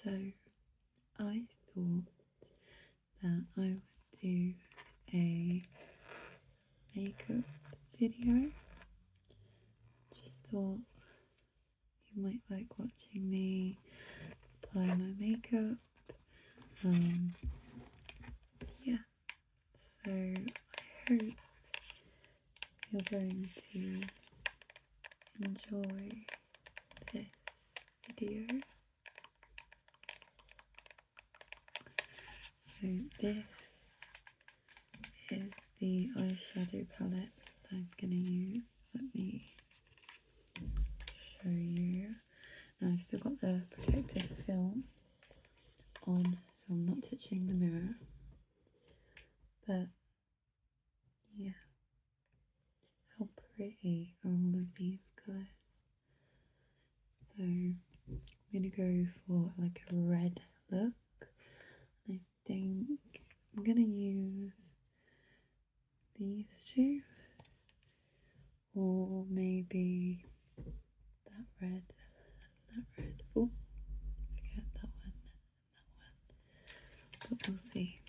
So I thought that I would do a makeup video. Just thought you might like watching me apply my makeup. Yeah, so I hope you're going to enjoy this video. So this is the eyeshadow palette that I'm going to use. Let me show you. Now I've still got the protective film on, so I'm not touching the mirror. But yeah, how pretty are all of these colours. So I'm going to go for like a red look. I think I'm going to use these two, or maybe that red. Oh, forget that one. But we'll see.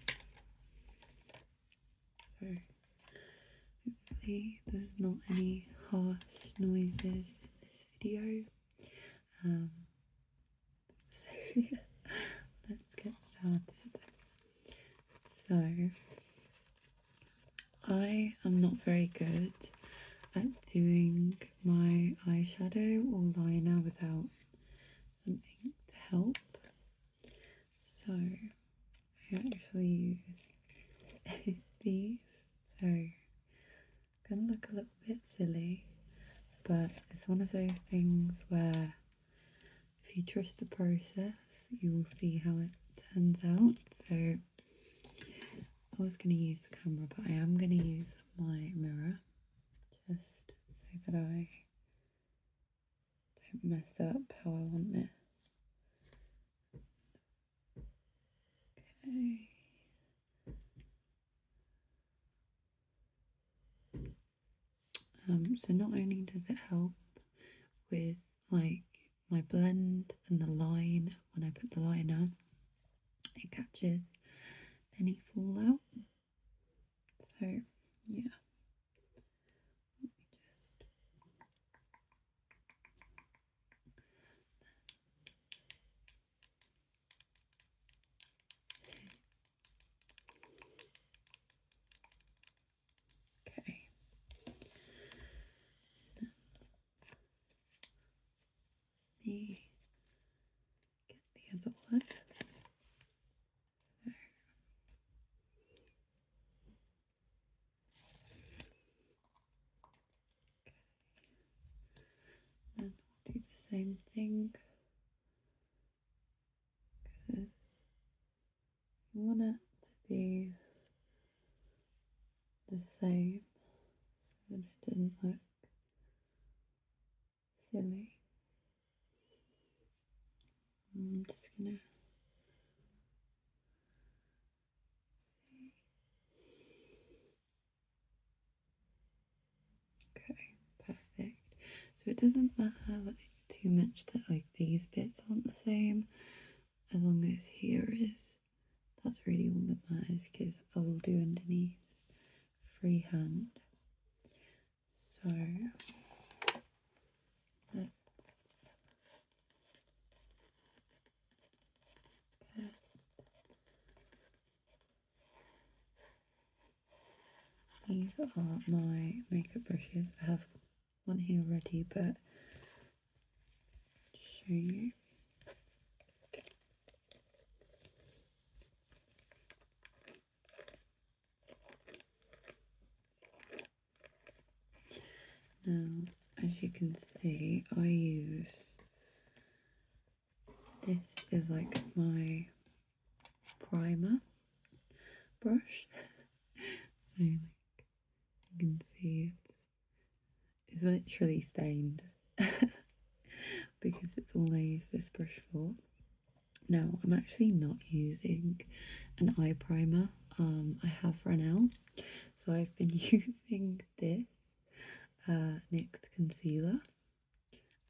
So hopefully there's not any harsh noises in this video. So yeah, let's get started. So I am not very good at doing my eyeshadow or liner without something to help. So I actually use these. So I'm gonna look a little bit silly, but it's one of those things where if you trust the process, you will see how it turns out. So I was going to use the camera, but I am going to use my mirror just so that I don't mess up how I want this. Okay. So not only does it help with like my blend and the line when I put the liner, it catches any fallout. So yeah. Okay. Let me get the other one. Then we'll do the same thing, because you want it to be the same so that it doesn't look silly. I'm just gonna see. Okay, perfect. So it doesn't matter like too much that like these bits aren't the same, as long as here is. That's really all that matters, because I will do underneath freehand. So let's get these are my makeup brushes. I have one here already, but to show you. Now, as you can see, I use, this is like my primer brush. So like you can see it's literally stained because it's all I use this brush for. Now I'm actually not using an eye primer. I have run out, so I've been using this NYX concealer,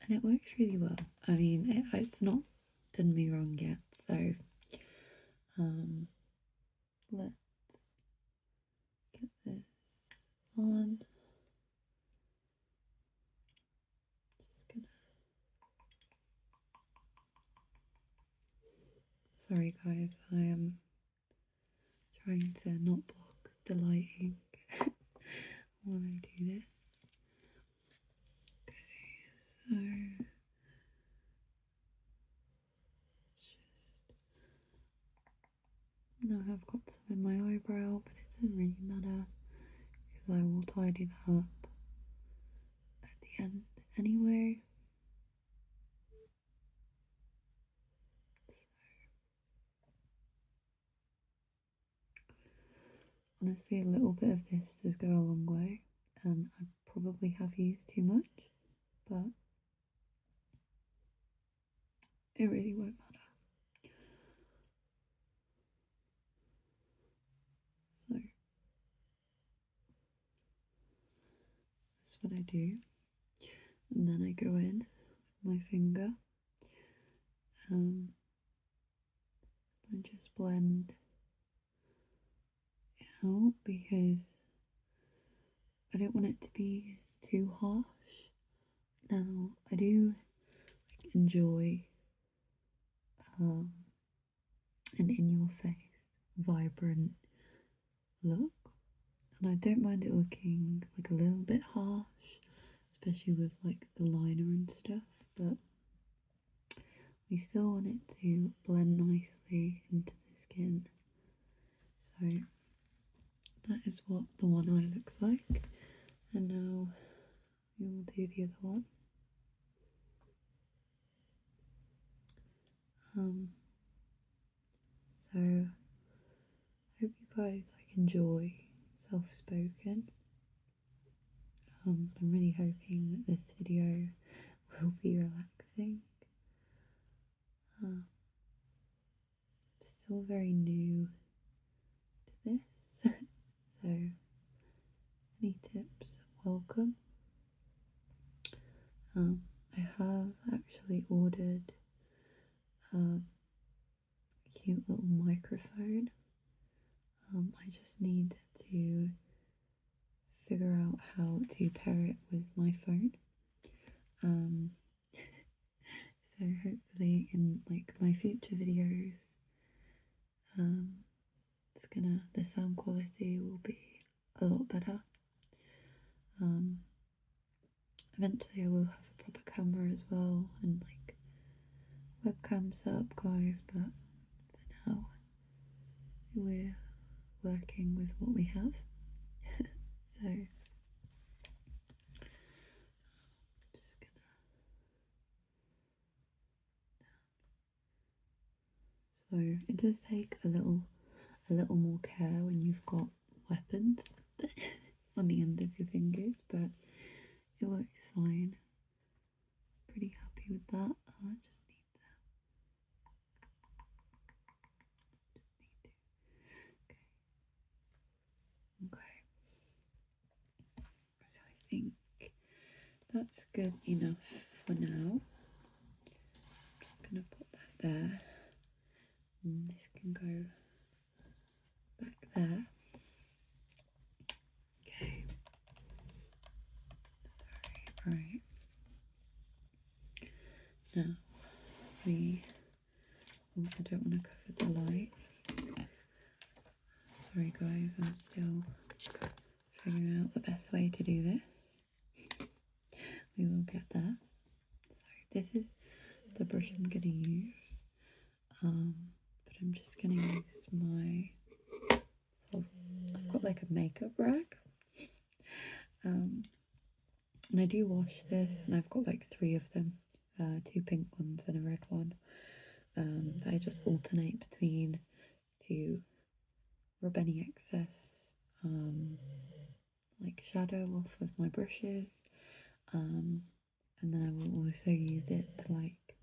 and it works really well. I mean, it's not done me wrong yet, so let's get this on. Just gonna. Sorry guys, I am trying to not block the lighting while I do this. Okay, so now I've got some in my eyebrow, but it doesn't really matter because I will tidy that up at the end anyway. Honestly, a little bit of this does go a long way, and I probably have used too much, but it really won't matter. So that's what I do, and then I go in with my finger and just blend it out because I don't want it to be too harsh. Now I do enjoy an in your face vibrant look, and I don't mind it looking like a little bit harsh, especially with like the liner and stuff, but we still want it to blend nicely into the skin. So that is what the one eye looks like, and now we will do the other one. So I hope you guys enjoy Soft Spoken. I'm really hoping that this video will be relaxing. Still very new to this, so any tips welcome. I have actually ordered a cute little microphone. I just need to figure out how to pair it with my phone. So hopefully in like my future videos, the sound quality will be a lot better. Eventually I will have a proper camera as well and like webcam setup, guys, but for now we're working with what we have. So just gonna so it does take a little more care when you've got weapons on the end of your fingers, but it works fine. Pretty happy with that. I just need to okay. So I think that's good enough for now. I'm just gonna put that there. And this can go back there. Okay. Right. Now we also don't want to cover the light. Sorry guys, I'm still figuring out the best way to do this. We will get there. So this is the brush I'm gonna use. But I'm just gonna use my I've got like a makeup rag. And I do wash this, and I've got like 3 of them, 2 pink ones and a red one. That I just alternate between to rub any excess like shadow off of my brushes, and then I will also use it to like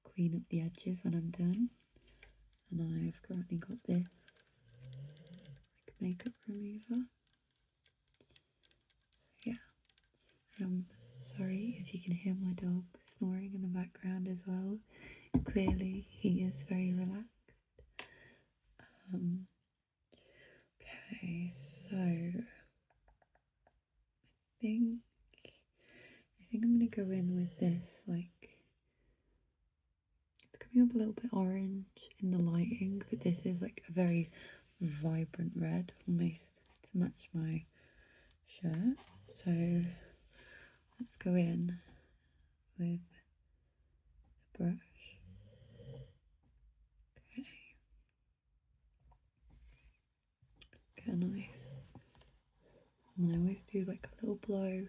clean up the edges when I'm done. And I've currently got this like makeup remover. So yeah, I'm sorry if you can hear my dog snoring in the background as well. clearly he is very relaxed. Okay, so think I think I'm gonna go in with this, like, it's coming up a little bit orange in the lighting, but this is like a very vibrant red, almost to match my shirt. So let's go in with the brush. Okay, nice. And I always do like a little blow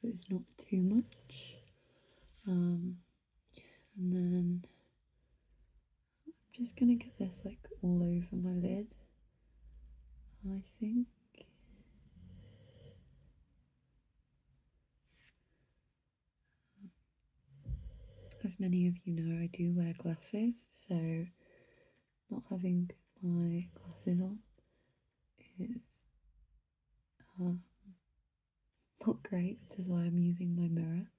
so it's not too much. And then I'm just gonna get this like all over my lid, I think. As many of you know, I do wear glasses, so not having my glasses on is not great, which is why I'm using my mirror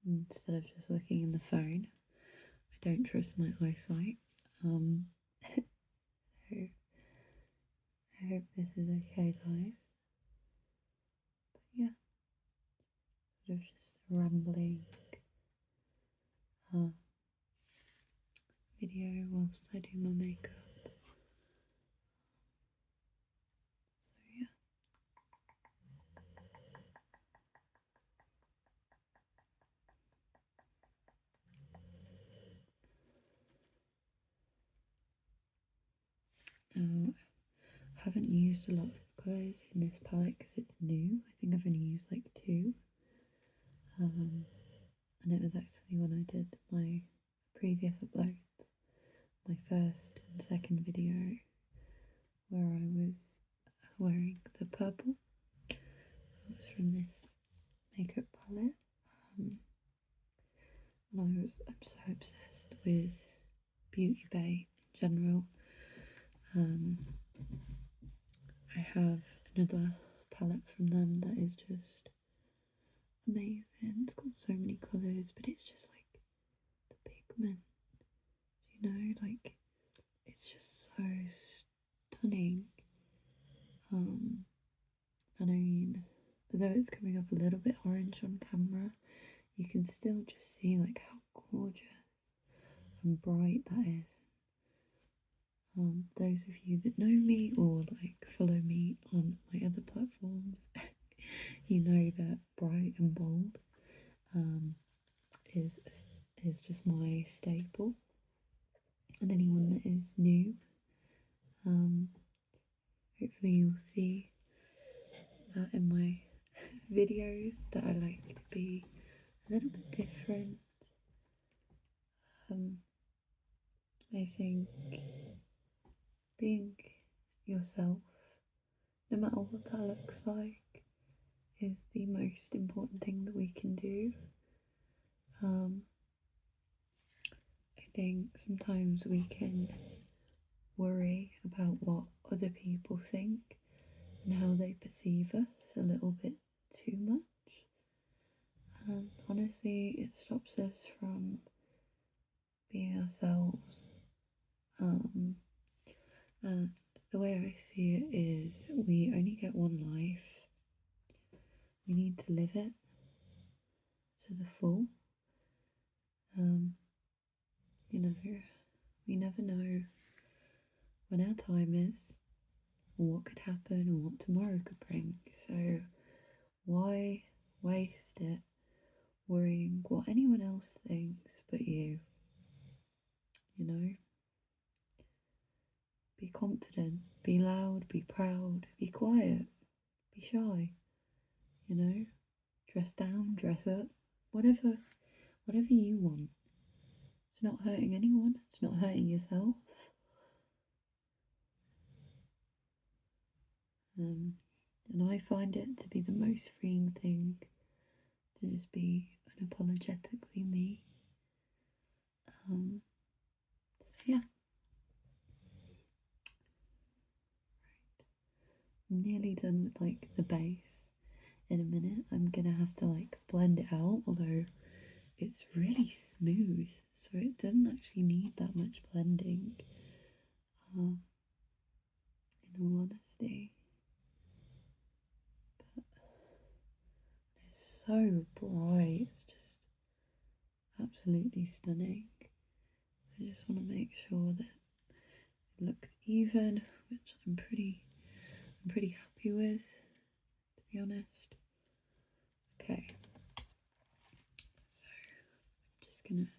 instead of just looking in the phone. I don't trust my eyesight. So I hope this is okay, guys. But yeah, sort of just a rambling video whilst I do my makeup. So yeah. Now, I haven't used a lot of colours in this palette because it's new. I think I've only used like 2. And it was actually when I did my previous uploads, my first and second video, where I was wearing the purple. It was from this makeup palette. And I'm so obsessed with Beauty Bay in general. I have another palette from them that is just amazing. It's got so many colours, but it's just like the pigment, you know, like it's just so stunning. And I mean, although it's coming up a little bit orange on camera, you can still just see like how gorgeous and bright that is. Those of you that know me or like follow me on my other platforms, you know that bright and bold is just my staple. And anyone that is new, hopefully you'll see that in my videos that I like to be a little bit different. I think being yourself, no matter what that looks like, is the most important thing that we can do. I think sometimes we can worry about what other people think and how they perceive us a little bit too much. And honestly, it stops us from being ourselves. And the way I see it is we only get one life. We need to live it to the full. You know, we never know when our time is, or what could happen, or what tomorrow could bring. So why waste it worrying what anyone else thinks but you? You know? Be confident, be loud, be proud, be quiet, be shy, you know? Dress down, dress up, whatever you want. It's not hurting anyone, it's not hurting yourself. And I find it to be the most freeing thing to just be unapologetically me. So yeah. I'm nearly done with like the base. In a minute I'm gonna have to like blend it out, although it's it's really smooth, so it doesn't actually need that much blending. In all honesty, but it's so bright. It's just absolutely stunning. I just want to make sure that it looks even, which I'm pretty happy with, to be honest. Okay, so I'm just gonna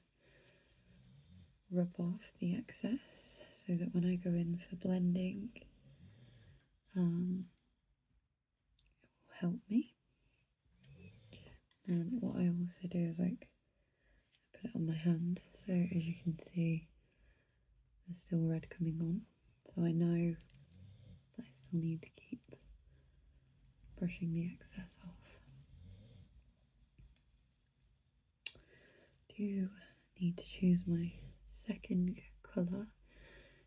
rub off the excess so that when I go in for blending, it will help me. And what I also do is like put it on my hand, so as you can see there's still red coming on, so I know that I still need to keep brushing the excess off. Do need to choose my second colour,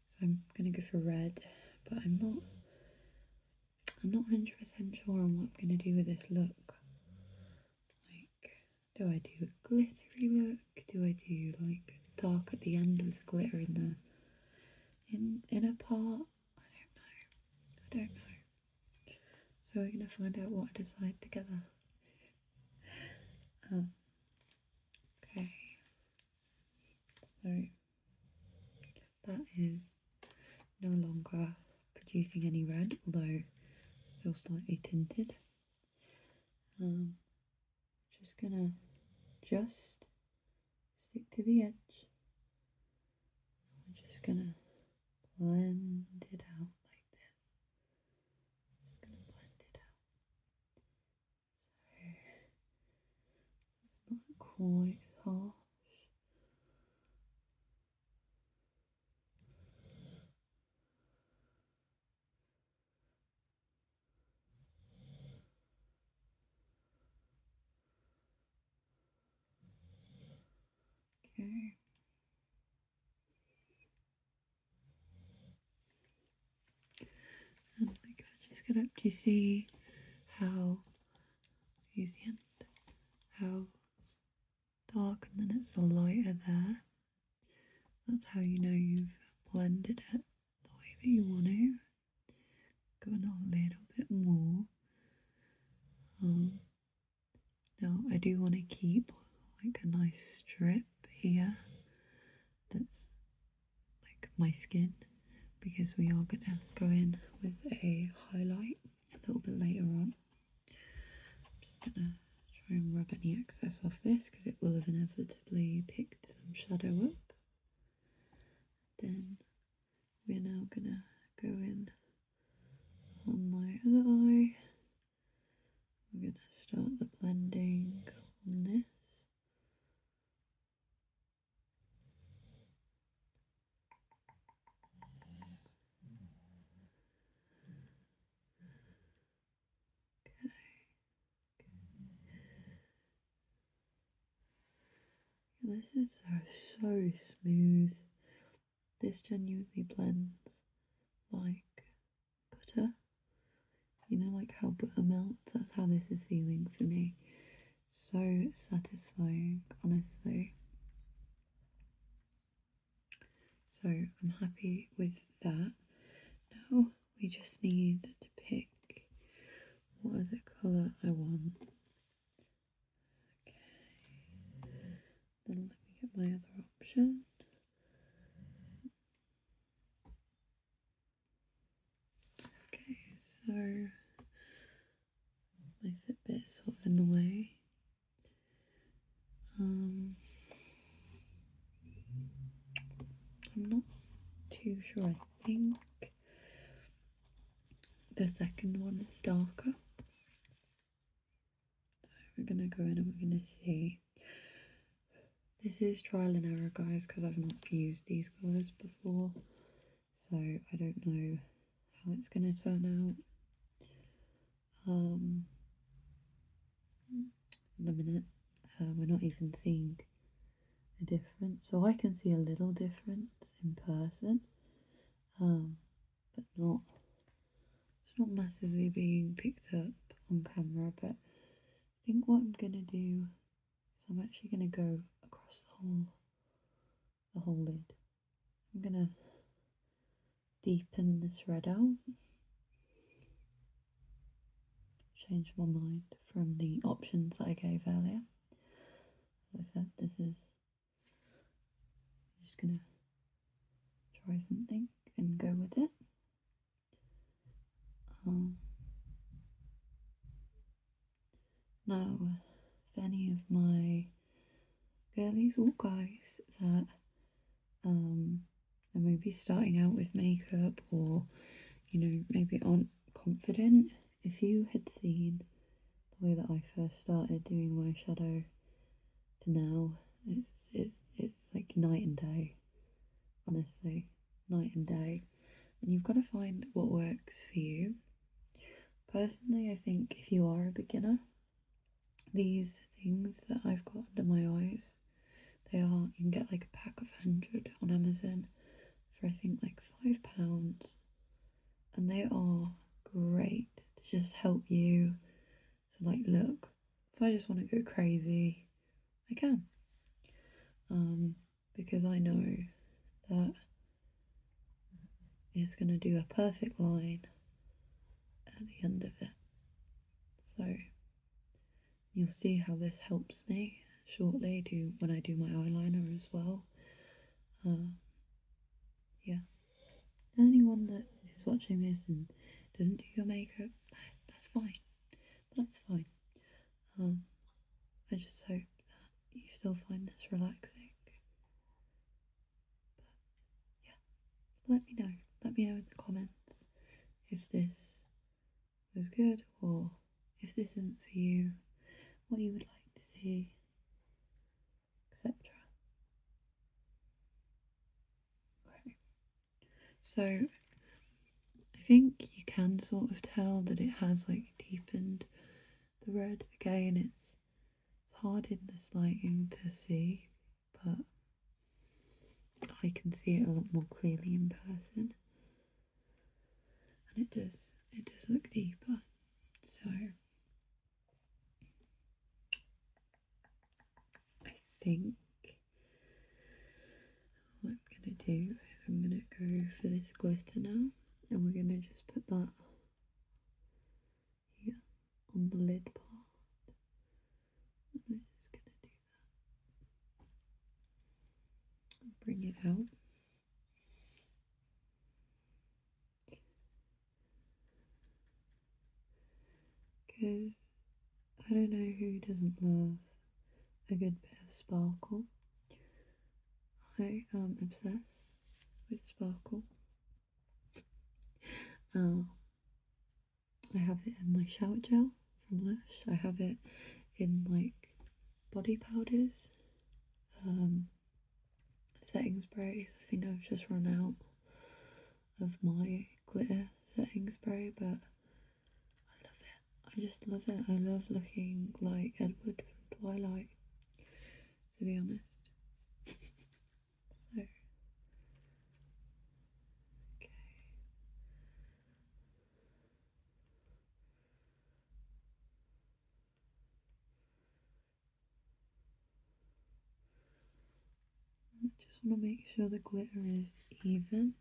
so I'm going to go for red, but I'm not 100% sure on what I'm going to do with this look. Like, do I do a glittery look? Do I do like dark at the end with glitter in the inner part? I don't know. So we're going to find out what I decide together. Okay, so that is no longer producing any red, although still slightly tinted. Just gonna stick to the edge. I'm just gonna blend it out like this. Just gonna blend it out. So it's not quite as harsh. Okay. And like I just get up to see how use the end, how it's dark and then it's a lighter there. That's how you know you've blended it the way that you want to. Going a little bit more. Now I do want to keep like a nice strip here that's like my skin, because we are gonna go in with a highlight a little bit later on. I'm just gonna try and rub any excess off this because it will have inevitably picked some shadow up. Then we're now gonna go in on my other eye. We're gonna start the blending on this. This is so smooth. This genuinely blends like butter. You know, like how butter melts? That's how this is feeling for me. So satisfying, honestly. So I'm happy with that. Now we just need to pick what other colour I want. Okay. Then let me get my other option. Okay, so my Fitbit is sort of in the way. I'm not too sure. I think the second one is darker. So we're gonna go in and we're gonna see. This is trial and error, guys, because I've not used these colours before, so I don't know how it's gonna turn out. In a minute, we're not even seeing a difference, so I can see a little difference in person, but not. It's not massively being picked up on camera. But I think what I'm gonna do is I'm actually gonna go whole lid. I'm gonna deepen this red out. Change my mind from the options I gave earlier. As I said, this is I'm just gonna try something and go with it. Now, if any of my girlies or guys that are maybe starting out with makeup, or maybe aren't confident, if you had seen the way that I first started doing my shadow to now, it's like night and day, honestly, night and day. And you've got to find what works for you. Personally, I think if you are a beginner, these things that I've got under my eyes, you can get like a pack of 100 on Amazon for I think like £5, and they are great to just help you. So like, look, if I just want to go crazy, I can, because I know that it's going to do a perfect line at the end of it. So you'll see how this helps me shortly when I do my eyeliner as well. Yeah, anyone that is watching this and doesn't do your makeup, that's fine. That's fine. I just hope that you still find this relaxing. But yeah, let me know. Let me know in the comments if this was good, or if this isn't for you, what you would like to see, etc. Okay. So I think you can sort of tell that it has like deepened the red. Again, it's hard in this lighting to see, but I can see it a lot more clearly in person, and it does look deeper. So I think what I'm gonna do is I'm gonna go for this glitter now, and we're gonna just put that here on the lid part. And we're just gonna do that and bring it out. Because I don't know who doesn't love a good bit of sparkle. I am obsessed with sparkle. I have it in my shower gel from Lush. I have it in like body powders, setting sprays. I think I've just run out of my glitter setting spray, but I love it. I just love it. I love looking like Edward from Twilight, to be honest. So, okay. I just want to make sure the glitter is even.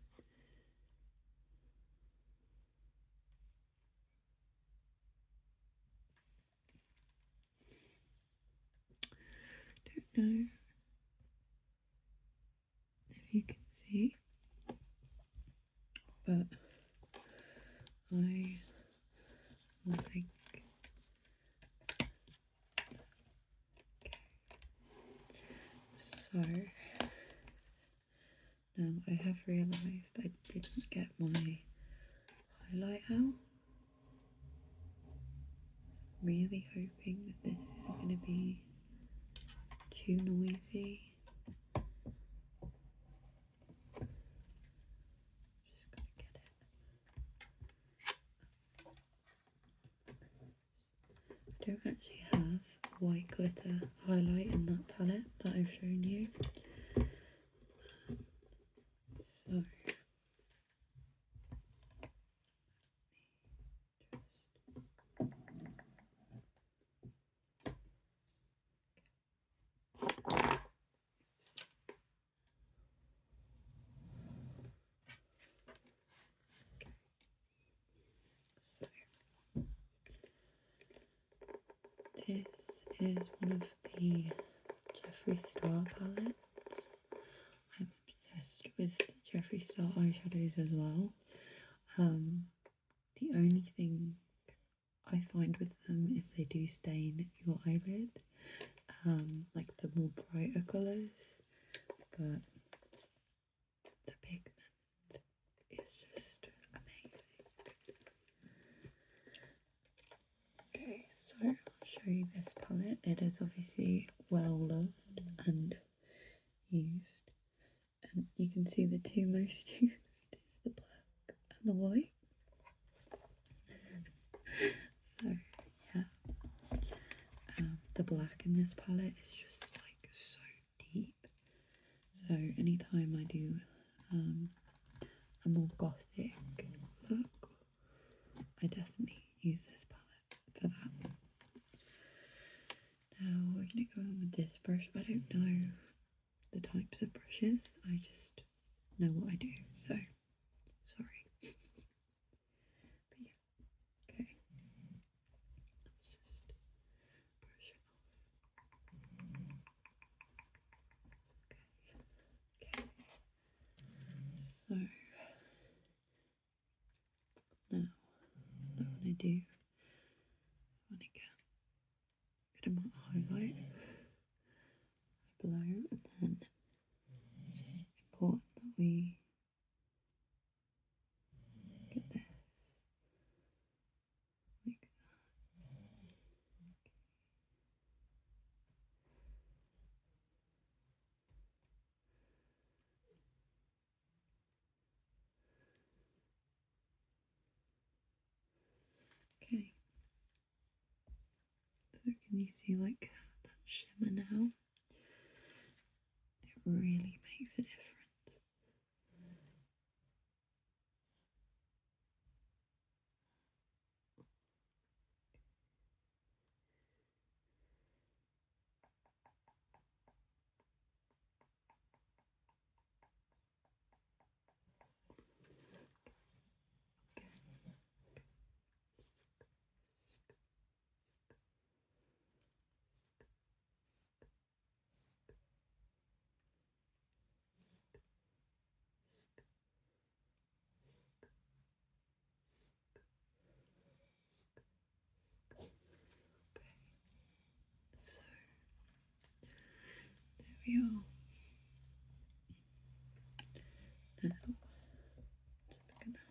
Don't know if you can see, but I think so. Now I have realised I didn't get my highlight out. Really hoping that this isn't going to be too noisy. Just gotta get it. I don't actually have white glitter highlight in that palette that I've shown you. So This is one of the Jeffree Star palettes. I'm obsessed with Jeffree Star eyeshadows as well. The only thing I find with them is they do stain your eyelid, like the more brighter colours, but the pigment is just amazing. Okay, so I'll show you this palette. It is obviously well loved and used, and you can see the two most used is the black and the white. So yeah, the black in this palette is just like so deep. So anytime I do a more gothic look, I definitely use this palette for that. Now we're gonna go in with this brush. I don't know the types of brushes, I just know what I do, so sorry. But yeah, okay. Let's just brush it off. Okay. So now what I want to do, I want to get a bit of my highlight below, and then it's just important that we get this like that. Okay, so can you see like that shimmer now? It really makes a difference. So there we are. Now, just gonna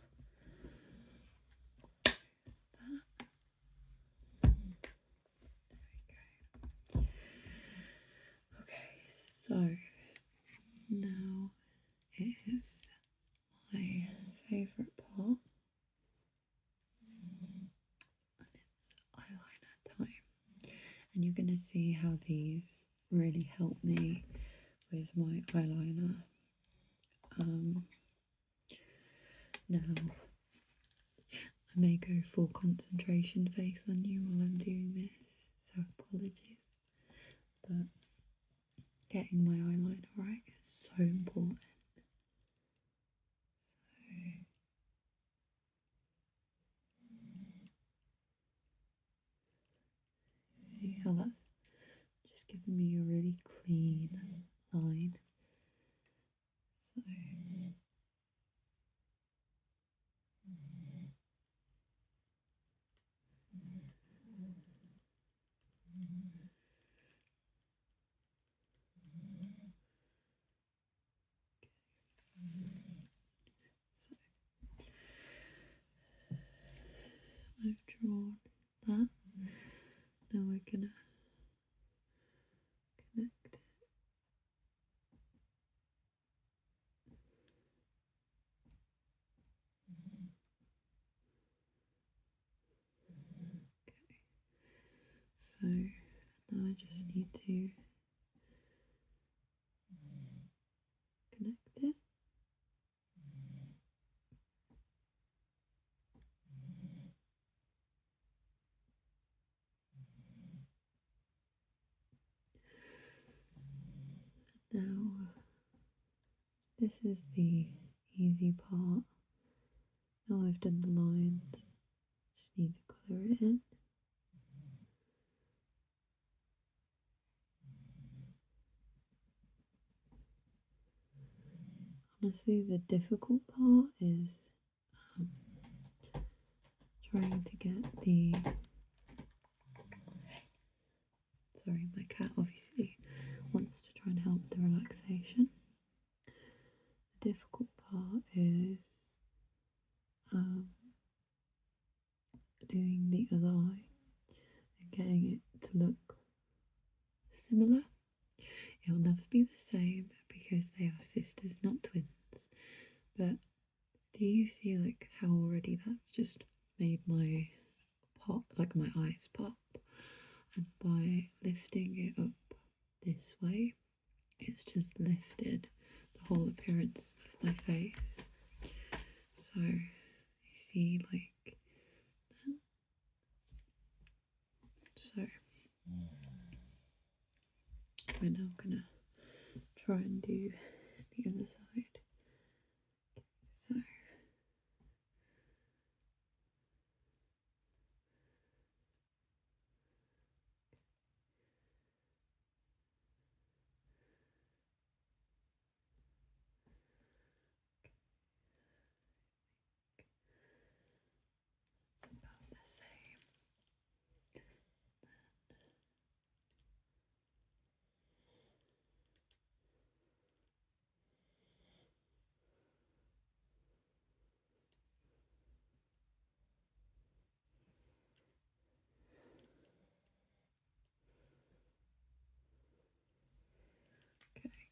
use that. There we go. Okay, so now it is my favourite part, and it's eyeliner time. And you're gonna see how these really help me with my eyeliner. Now I may go full concentration face on you while I'm doing this, so apologies, but getting my eyeliner right is so important. So see how that's just giving me a really clean line. So I've drawn that. Now we're gonna connect it. Okay. So now I just need to connect it. Now this is the easy part. Now I've done the lines, just need to colour it in. Honestly, the difficult part is um, trying to get the. Sorry, my cat obviously wants to try and help the relaxation. The difficult part is doing the other eye and getting it to look similar. It'll never be the same because they are sisters, not twins. But do you see like how already that's just made my pop, like my eyes pop? And by lifting it up this way, it's just lifted the whole appearance of my face. So you see like that. So we're now gonna try and do the other side. So it's about the same. Okay.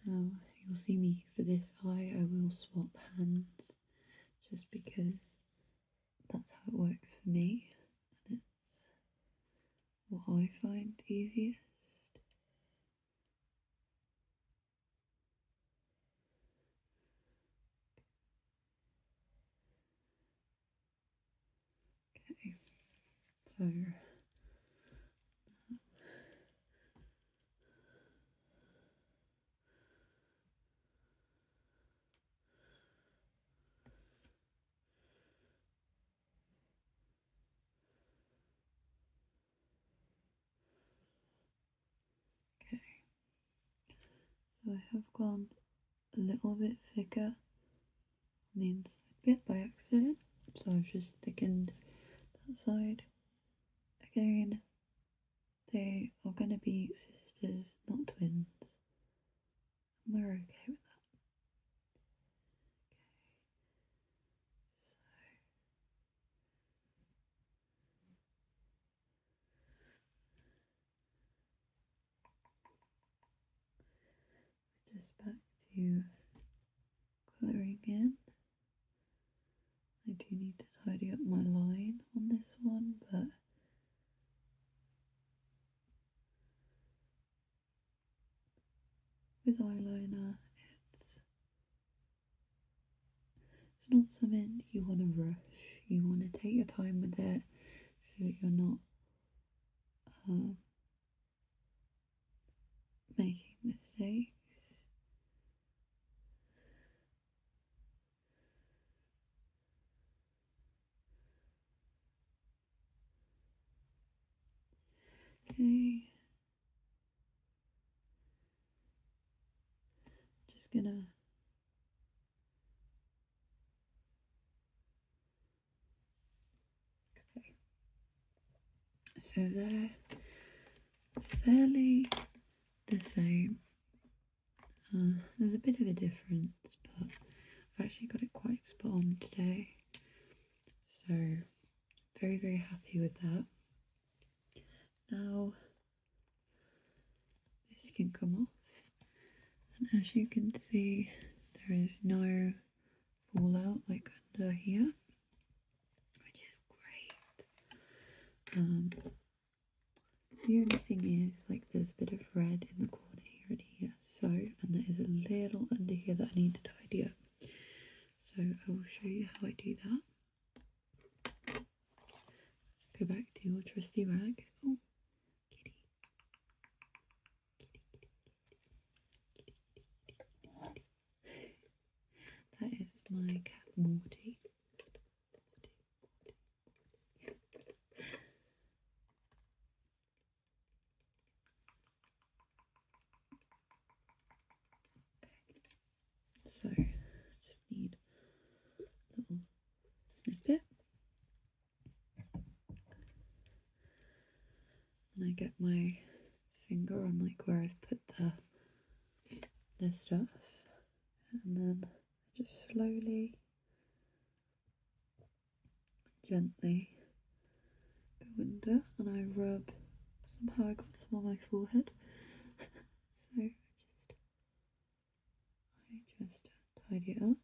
Now you'll see me for this eye. I will swap hands just because that's how it works for me, and it's what I find easiest. Okay, so okay, so I have gone a little bit thicker on the inside bit by accident, so I've just thickened that side. Again, they are going to be sisters, not twins, and we're okay with that. So just back to colouring in. I do need to tidy up my line on this one, but with eyeliner, it's not something you want to rush. You want to take your time with it so that you're not making mistakes. Okay, just gonna okay. So they're fairly the same. There's a bit of a difference, but I've actually got it quite spot on today. So very, very happy with that. Now this can come off, and as you can see, there is no fallout like under here, which is great. The only thing is, like, there's a bit of red in the corner here and here, so, and there is a little under here that I need to tidy up. So I will show you how I do that. Go back to your trusty rag. Oh, kitty. That is my cat Morty. and I get my finger on like where I've put the stuff, and then just slowly, gently go under, and I rub. Somehow I got some on my forehead, so I just tidy it up.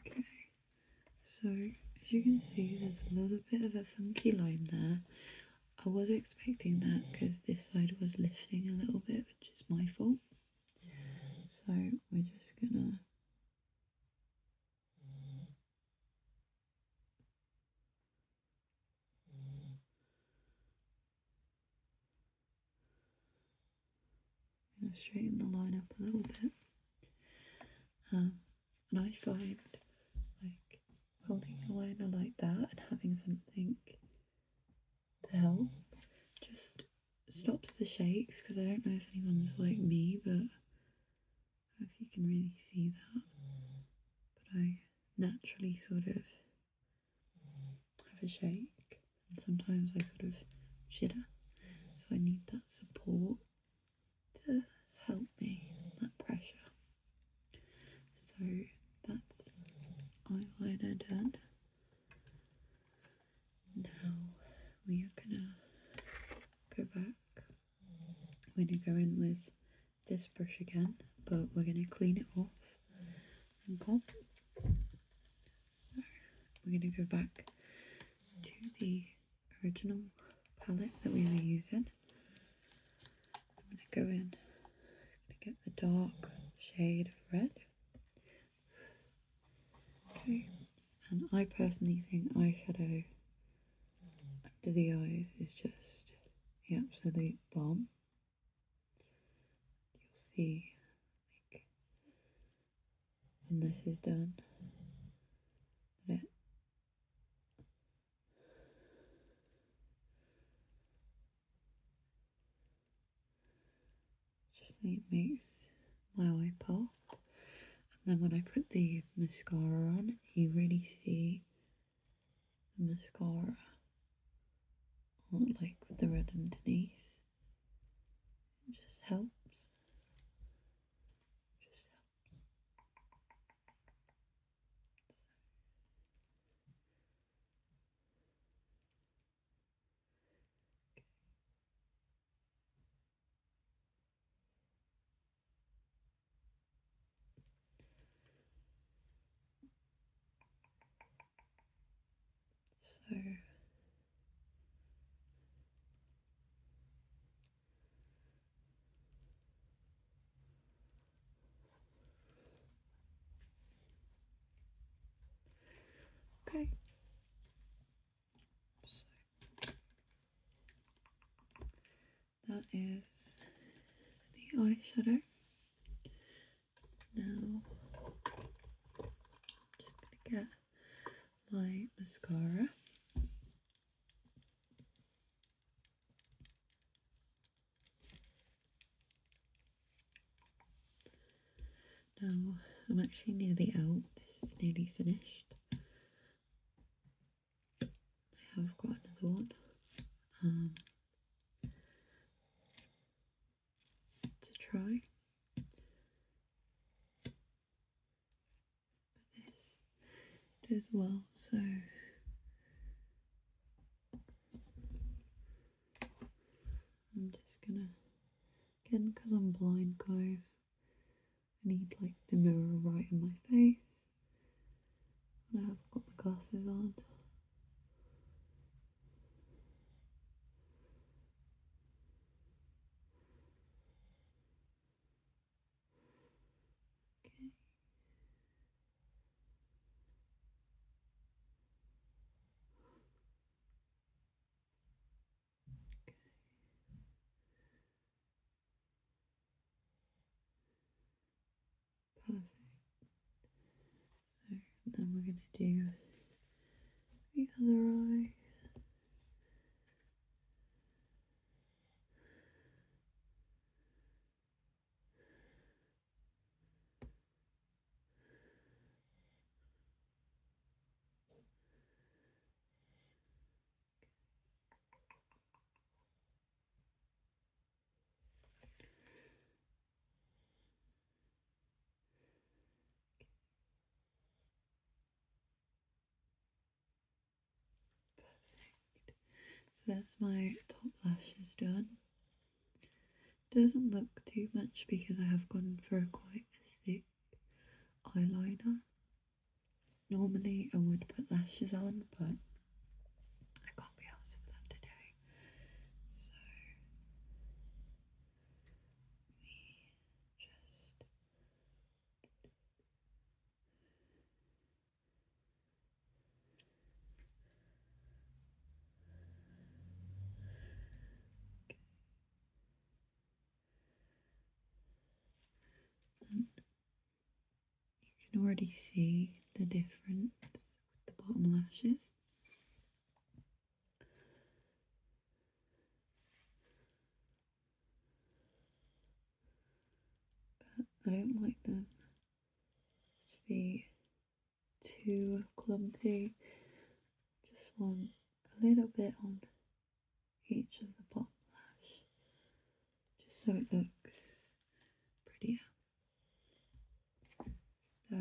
Okay, so as you can see, there's a little bit of a funky line there. I was expecting that because this side was lifting a little bit, which is my fault. So we're just gonna straighten the line up a little bit. And I find like holding a liner like that and having something to help just stops the shakes, because I don't know if anyone's like me, but if you can really see that, but I naturally sort of have a shake, and sometimes I sort of shitter, so I need that support to help me, that pressure. So that's eyeliner done. Now we are gonna go back. We're gonna go in with this brush again, but we're gonna clean it off and comb. So we're gonna go back to the original palette that we were using. I'm gonna go in, get the dark shade of red. Okay, and I personally think eyeshadow under the eyes is just the absolute bomb. You'll see, like, when this is done, that it just it makes my eye pop. And then when I put the mascara on, you really see the mascara on, like with the red underneath. It just helps. Just helps. So okay. So that is the eyeshadow. Now just gonna get my mascara. Now I'm actually nearly out. This is nearly finished. I have got another one to try. But this does well, so I'm just gonna, again, because I'm blind, guys, I need like the mirror right in my face. And I have got my glasses on. Okay. Perfect. So then we're gonna do the other eye. that's my top lashes done. Doesn't look too much because I have gone for quite a thick eyeliner. Normally I would put lashes on, but I can't be asked for that today. So we just you can already see the difference with the bottom lashes. But I don't like them to be too clumpy. Just want a little bit on each of the bottom lash, just so it looks prettier. So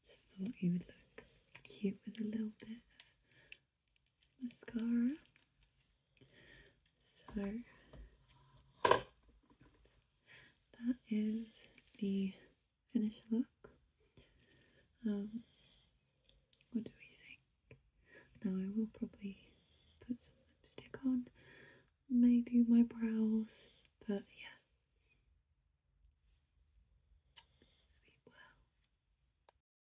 just thought you would look cute with a little bit of mascara. So that is the finished look. What do we think? Now I will probably put some lipstick on, may do my brows, but